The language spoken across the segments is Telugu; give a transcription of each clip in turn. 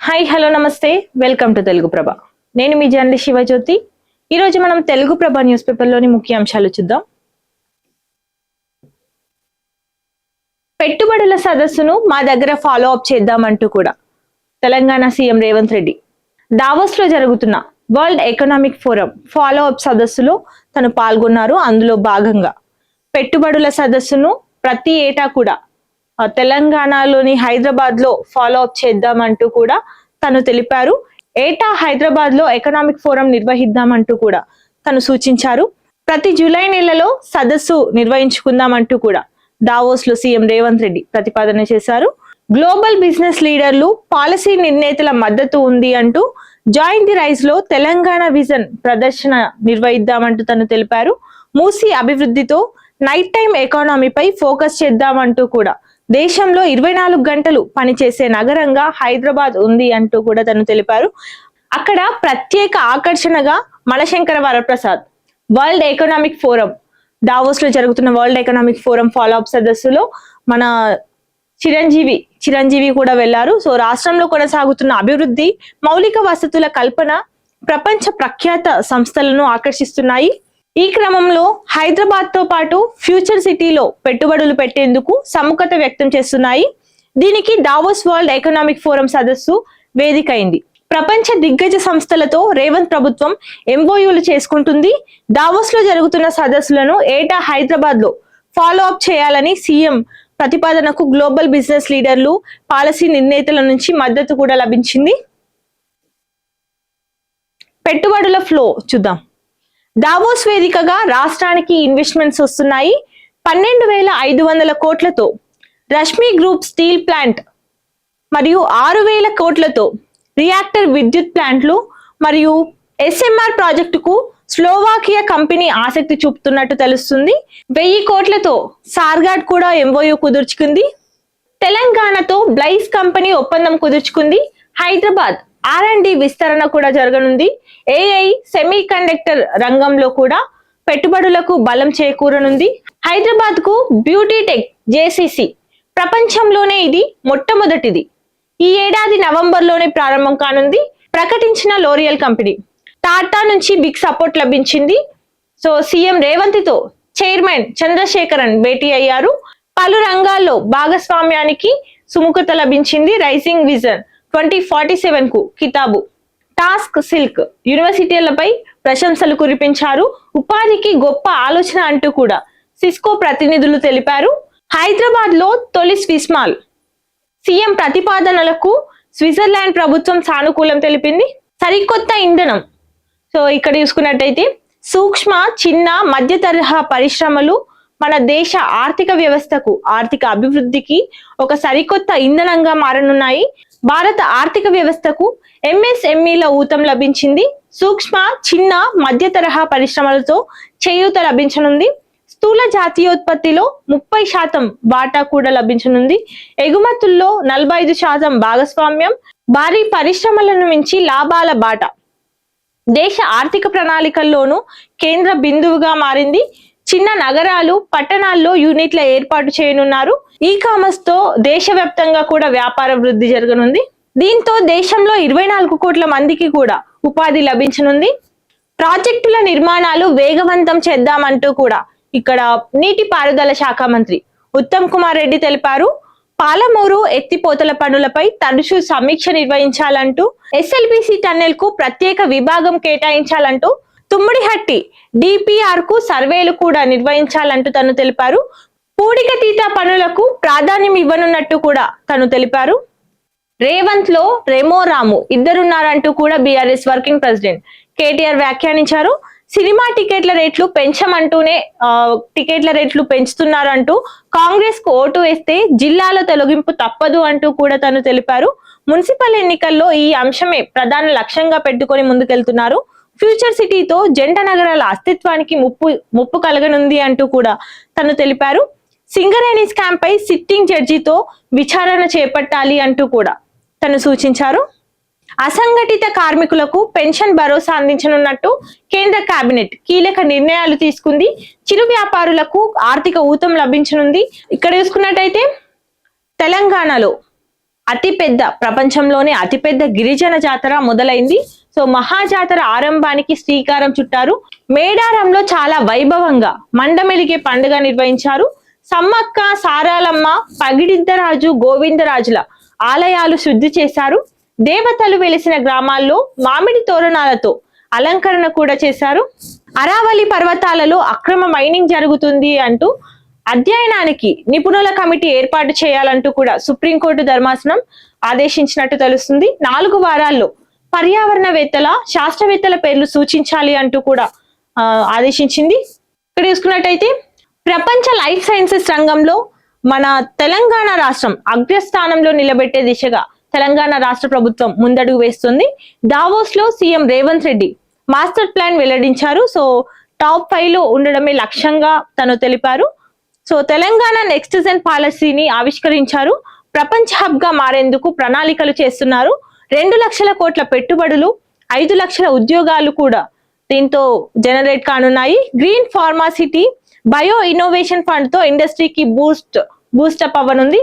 హాయ్ హలో నమస్తే వెల్కమ్ టు తెలుగు ప్రభ. నేను మీ జర్నలిస్ట్ శివజ్యోతి. ఈరోజు మనం తెలుగు ప్రభ న్యూస్ పేపర్లోని ముఖ్య అంశాలు చూద్దాం. పెట్టుబడుల సదస్సును మా దగ్గర ఫాలో అప్ చేద్దామంటూ కూడా తెలంగాణ సీఎం రేవంత్ రెడ్డి దావోస్ లో జరుగుతున్న world economic forum follow up సదస్సులో తను పాల్గొన్నారు. అందులో భాగంగా పెట్టుబడుల సదస్సును ప్రతి ఏటా కూడా తెలంగాణలోని హైదరాబాద్ లో ఫాలో అప్ చేద్దామంటూ కూడా తను తెలిపారు. ఏటా హైదరాబాద్ లో ఎకనామిక్ ఫోరం నిర్వహిద్దామంటూ కూడా తను సూచించారు. ప్రతి జూలై నెలలో సదస్సు నిర్వహించుకుందామంటూ కూడా దావోస్ లో సీఎం రేవంత్ రెడ్డి ప్రతిపాదన చేశారు. గ్లోబల్ బిజినెస్ లీడర్లు పాలసీ నిర్ణేతల మద్దతు ఉంది అంటూ జాయిన్ ది రైజ్ లో తెలంగాణ విజన్ ప్రదర్శన నిర్వహిద్దామంటూ తను తెలిపారు. మూసీ అభివృద్ధితో నైట్ టైం ఎకానమీపై ఫోకస్ చేద్దామంటూ కూడా దేశంలో 24 గంటలు పనిచేసే నగరంగా హైదరాబాద్ ఉంది అంటూ కూడా తను తెలిపారు. అక్కడ ప్రత్యేక ఆకర్షణగా Manashankara Varaprasad world economic forum Davos లో జరుగుతున్న world economic forum follow up సదస్సులో మన చిరంజీవి కూడా వెళ్లారు. సో రాష్ట్రంలో కొనసాగుతున్న అభివృద్ధి, మౌలిక వసతుల కల్పన ప్రపంచ ప్రఖ్యాత సంస్థలను ఆకర్షిస్తున్నాయి. ఈ క్రమంలో హైదరాబాద్ తో పాటు ఫ్యూచర్ సిటీలో పెట్టుబడులు పెట్టేందుకు సముఖత వ్యక్తం చేస్తున్నాయి. దీనికి దావోస్ వరల్డ్ ఎకనామిక్ ఫోరం సదస్సు వేదిక అయింది. ప్రపంచ దిగ్గజ సంస్థలతో రేవంత్ ప్రభుత్వం ఎంఓయూలు చేసుకుంటుంది. దావోస్ లో జరుగుతున్న సదస్సులను ఏటా హైదరాబాద్ లో ఫాలో అప్ చేయాలని సీఎం ప్రతిపాదనకు గ్లోబల్ బిజినెస్ లీడర్లు, పాలసీ నిర్ణేతల నుంచి మద్దతు కూడా లభించింది. పెట్టుబడుల ఫ్లో చూద్దాం. దావోస్ వేదికగా రాష్ట్రానికి ఇన్వెస్ట్మెంట్స్ వస్తున్నాయి. 12,500 కోట్లతో రష్మి గ్రూప్ స్టీల్ ప్లాంట్ మరియు 6,000 కోట్లతో రియాక్టర్ విద్యుత్ ప్లాంట్లు మరియు ఎస్ఎంఆర్ ప్రాజెక్టుకు స్లోవాకియా కంపెనీ ఆసక్తి చూపుతున్నట్టు తెలుస్తుంది. 1000 కోట్లతో సార్గాట్ కూడా ఎంఓయూ కుదుర్చుకుంది. తెలంగాణతో బ్లైస్ కంపెనీ ఒప్పందం కుదుర్చుకుంది. హైదరాబాద్ R&D విస్తరణ కూడా జరగనుంది. AI సెమీ కండక్టర్ రంగంలో కూడా పెట్టుబడులకు బలం చేకూరనుంది. హైదరాబాద్ కు బ్యూటీ టెక్ JCC ప్రపంచంలోనే ఇది మొట్టమొదటిది. ఈ ఏడాది నవంబర్లోనే ప్రారంభం కానుంది. ప్రకటించిన లోరియల్ కంపెనీ టాటా నుంచి బిగ్ సపోర్ట్ లభించింది. సో సీఎం రేవంత్ తో చైర్మన్ చంద్రశేఖరన్ భేటీ అయ్యారు. పలు రంగాల్లో భాగస్వామ్యానికి సుముఖత లభించింది. రైజింగ్ విజన్ 2047 కు కితాబు. టాస్క్ సిల్క్ యూనివర్సిటీలపై ప్రశంసలు కురిపించారు. ఉపాధికి గొప్ప ఆలోచన అంటూ కూడా సిస్కో ప్రతినిధులు తెలిపారు. హైదరాబాద్ లో తొలి స్విస్ మాల్ సీఎం ప్రతిపాదనలకు స్విట్జర్లాండ్ ప్రభుత్వం సానుకూలం తెలిపింది. సరికొత్త ఇంధనం. సో ఇక్కడ చూసుకున్నట్టయితే సూక్ష్మ, చిన్న, మధ్య తరహా పరిశ్రమలు మన దేశ ఆర్థిక వ్యవస్థకు, ఆర్థిక అభివృద్ధికి ఒక సరికొత్త ఇంధనంగా మారనున్నాయి. భారత ఆర్థిక వ్యవస్థకు MSMEల ఊతం లభించింది. సూక్ష్మ, చిన్న, మధ్య తరహా పరిశ్రమలతో చేయూత లభించనుంది. స్థూల జాతీయోత్పత్తిలో 30% వాటా కూడా లభించనుంది. ఎగుమతుల్లో 45% భాగస్వామ్యం. భారీ పరిశ్రమలను మించి లాభాల బాట దేశ ఆర్థిక ప్రణాళికల్లోనూ కేంద్ర బిందువుగా మారింది. చిన్న నగరాలు, పట్టణాల్లో యూనిట్ల ఏర్పాటు చేయనున్నారు. ఈ కామర్స్ తో దేశవ్యాప్తంగా కూడా వ్యాపార వృద్ధి జరగనుంది. దీంతో దేశంలో 24 కోట్ల మందికి కూడా ఉపాధి లభించనుంది. ప్రాజెక్టుల నిర్మాణాలు వేగవంతం చేద్దామంటూ కూడా ఇక్కడ నీటిపారుదల శాఖ మంత్రి ఉత్తమ్ కుమార్ రెడ్డి తెలిపారు. పాలమూరు ఎత్తిపోతల పనులపై తరచూ సమీక్ష నిర్వహించాలంటూ, SLBC టన్నెల్ కు ప్రత్యేక విభాగం కేటాయించాలంటూ, తుమ్మిడిహట్టి DPR కు సర్వేలు కూడా నిర్వహించాలంటూ తను తెలిపారు. పూడికతీత పనులకు ప్రాధాన్యం ఇవ్వనున్నట్టు కూడా తను తెలిపారు. రేవంత్ లో రెమో రాము ఇద్దరున్నారంటూ కూడా BRS వర్కింగ్ ప్రెసిడెంట్ KTR వ్యాఖ్యానించారు. సినిమా టికెట్ల రేట్లు పెంచమంటూనే టికెట్ల రేట్లు పెంచుతున్నారంటూ, కాంగ్రెస్ కు ఓటు వేస్తే జిల్లాల తొలగింపు తప్పదు అంటూ కూడా తను తెలిపారు. మున్సిపల్ ఎన్నికల్లో ఈ అంశమే ప్రధాన లక్ష్యంగా పెట్టుకొని ముందుకెళ్తున్నారు. ఫ్యూచర్ సిటీతో జంట నగరాల అస్తిత్వానికి ముప్పు కలగనుంది అంటూ కూడా తను తెలిపారు. సింగరేణి స్కామ్ పై సిట్టింగ్ జడ్జితో విచారణ చేపట్టాలి అంటూ కూడా తను సూచించారు. అసంఘటిత కార్మికులకు పెన్షన్ భరోసా అందించనున్నట్టు కేంద్ర కేబినెట్ కీలక నిర్ణయాలు తీసుకుంది. చిరు వ్యాపారులకు ఆర్థిక ఊతం లభించనుంది. ఇక్కడ చూసుకున్నట్టయితే తెలంగాణలో ప్రపంచంలోనే అతిపెద్ద గిరిజన జాతర మొదలైంది. సో మహాజాతర ఆరంభానికి శ్రీకారం చుట్టారు. మేడారంలో చాలా వైభవంగా మండమెలిగే పండుగ నిర్వహించారు. సమ్మక్క, సారాలమ్మ, పగిడిద్దరాజు, గోవిందరాజుల ఆలయాలు శుద్ధి చేశారు. దేవతలు వెలిసిన గ్రామాల్లో మామిడి తోరణాలతో అలంకరణ కూడా చేశారు. అరావళి పర్వతాలలో అక్రమ మైనింగ్ జరుగుతుంది అంటూ అధ్యయనానికి నిపుణుల కమిటీ ఏర్పాటు చేయాలంటూ కూడా సుప్రీంకోర్టు ధర్మాసనం ఆదేశించినట్టు తెలుస్తుంది. 4 వారాల్లో పర్యావరణవేత్తల, శాస్త్రవేత్తల పేర్లు సూచించాలి అంటూ కూడా ఆదేశించింది. ఇక్కడ చూసుకున్నట్టయితే ప్రపంచ లైఫ్ సైన్సెస్ రంగంలో మన తెలంగాణ రాష్ట్రం అగ్రస్థానంలో నిలబెట్టే దిశగా తెలంగాణ రాష్ట్ర ప్రభుత్వం ముందడుగు వేస్తుంది. దావోస్ లో CM Revanth Reddy master plan వెల్లడించారు. సో టాప్ 5 లో ఉండడమే లక్ష్యంగా తను తెలిపారు. సో తెలంగాణ నెక్స్ట్ జెన్ పాలసీని ఆవిష్కరించారు. ప్రపంచ హబ్ గా మారేందుకు ప్రణాళికలు చేస్తున్నారు. 2 లక్షల కోట్ల పెట్టుబడులు, 5 లక్షల ఉద్యోగాలు కూడా దీంతో జనరేట్ కానున్నాయి. Green pharma city, bio innovation fund తో ఇండస్ట్రీకి బూస్టప్ అవ్వనుంది.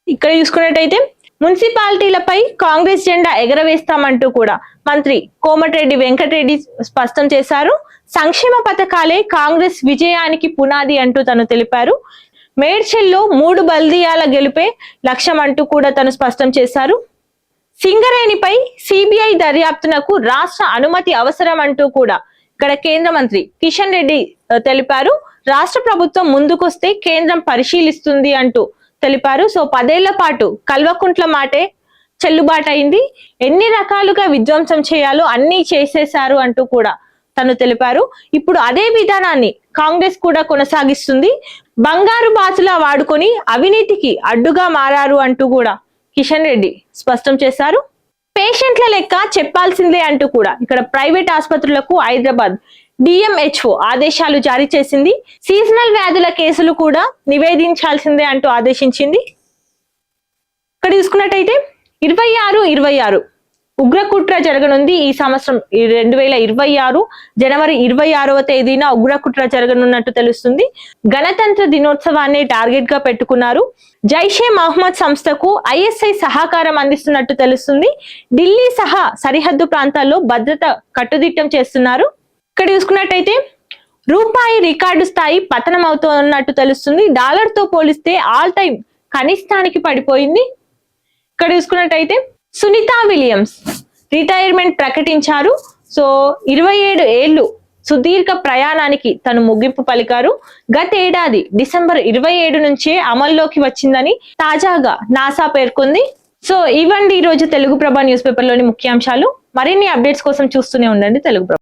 ఇక్కడ చూసుకున్నట్టయితే మున్సిపాలిటీలపై కాంగ్రెస్ జెండా ఎగరవేస్తామంటూ కూడా మంత్రి కోమటిరెడ్డి వెంకటరెడ్డి స్పష్టం చేశారు. సంక్షేమ పథకాలే కాంగ్రెస్ విజయానికి పునాది అంటూ తను తెలిపారు. మేడ్చల్లో 3 బల్దియాల గెలుపే లక్ష్యం అంటూ కూడా తను స్పష్టం చేశారు. సింగరేణిపై సిబిఐ దర్యాప్తునకు రాష్ట్ర అనుమతి అవసరం అంటూ కూడా ఇక్కడ కేంద్ర మంత్రి కిషన్ రెడ్డి తెలిపారు. రాష్ట్ర ప్రభుత్వం ముందుకొస్తే కేంద్రం పరిశీలిస్తుంది అంటూ తెలిపారు. సో 10 ఏళ్ల పాటు కల్వకుంట్ల మాటే చెల్లుబాటు అయింది. ఎన్ని రకాలుగా విధ్వంసం చేయాలో అన్ని చేసేశారు అంటూ కూడా తను తెలిపారు. ఇప్పుడు అదే విధానాన్ని కాంగ్రెస్ కూడా కొనసాగిస్తుంది. బంగారు బాతులా వాడుకొని అవినీతికి అడ్డుగా మారారు అంటూ కూడా కిషన్ రెడ్డి స్పష్టం చేశారు. పేషెంట్ల లెక్క చెప్పాల్సిందే అంటూ కూడా ఇక్కడ ప్రైవేట్ ఆసుపత్రులకు హైదరాబాద్ డిఎంహెచ్ఓ ఆదేశాలు జారీ చేసింది. సీజనల్ వ్యాధుల కేసులు కూడా నివేదించాల్సిందే అంటూ ఆదేశించింది. ఇక్కడ చూసుకున్నట్టయితే 26 ఉగ్రకుట్ర జరగనుంది. ఈ సంవత్సరం 2026 జనవరి 26వ తేదీన ఉగ్రకుట్ర జరగనున్నట్టు తెలుస్తుంది. గణతంత్ర దినోత్సవాన్ని టార్గెట్ గా పెట్టుకున్నారు. జైషే మహమ్మద్ సంస్థకు ఐఎస్ఐ సహకారం అందిస్తున్నట్టు తెలుస్తుంది. ఢిల్లీ సహా సరిహద్దు ప్రాంతాల్లో భద్రత కట్టుదిట్టం చేస్తున్నారు. ఇక్కడ చూసుకున్నట్టయితే రూపాయి రికార్డు స్థాయి పతనం అవుతున్నట్టు తెలుస్తుంది. డాలర్ తో పోలిస్తే ఆల్ టైమ్ కనిష్టానికి పడిపోయింది. ఇక్కడ చూసుకున్నట్టయితే సునీతా విలియమ్స్ రిటైర్మెంట్ ప్రకటించారు. సో 27 ఏళ్లు సుదీర్ఘ ప్రయాణానికి తను ముగింపు పలికారు. గతేడాది డిసెంబర్ 27 నుంచే అమల్లోకి వచ్చిందని తాజాగా నాసా పేర్కొంది. సో ఇవండి ఈ రోజు తెలుగు ప్రభ న్యూస్ పేపర్ లోని ముఖ్యాంశాలు. మరిన్ని అప్డేట్స్ కోసం చూస్తూనే ఉండండి తెలుగు ప్రభ.